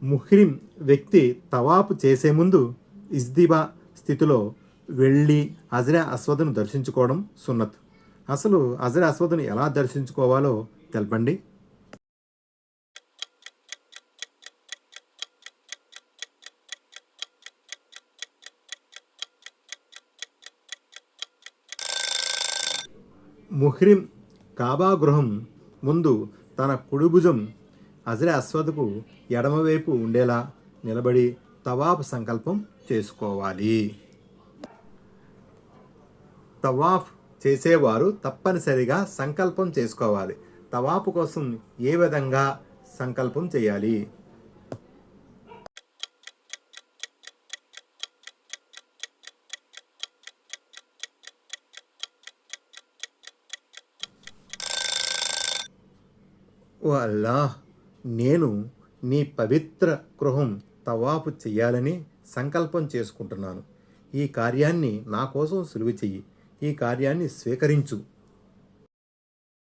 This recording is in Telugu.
ముహ్రిం వ్యక్తి తవాపు చేసే ముందు ఇజ్దిబా స్థితిలో వెళ్ళి హజరే అస్వద్ను దర్శించుకోవడం సున్నత్. అసలు హజరే అస్వద్ను ఎలా దర్శించుకోవాలో తెలపండి. ముహ్రిం కాబా గృహం ముందు తన కుడిభుజం హజరే అస్వద్కు ఎడమవైపు ఉండేలా నిలబడి తవాఫ్ సంకల్పం చేసుకోవాలి. తవాఫ్ చేసేవారు తప్పనిసరిగా సంకల్పం చేసుకోవాలి. తవాఫ్ కోసం ఏ విధంగా సంకల్పం చేయాలి? ఓ అల్లాహ్, నేను నీ పవిత్ర గృహం తవాఫు చెయ్యాలని సంకల్పం చేసుకుంటున్నాను. ఈ కార్యాన్ని నా కోసం సులువు చెయ్యి. ఈ కార్యాన్ని స్వీకరించు.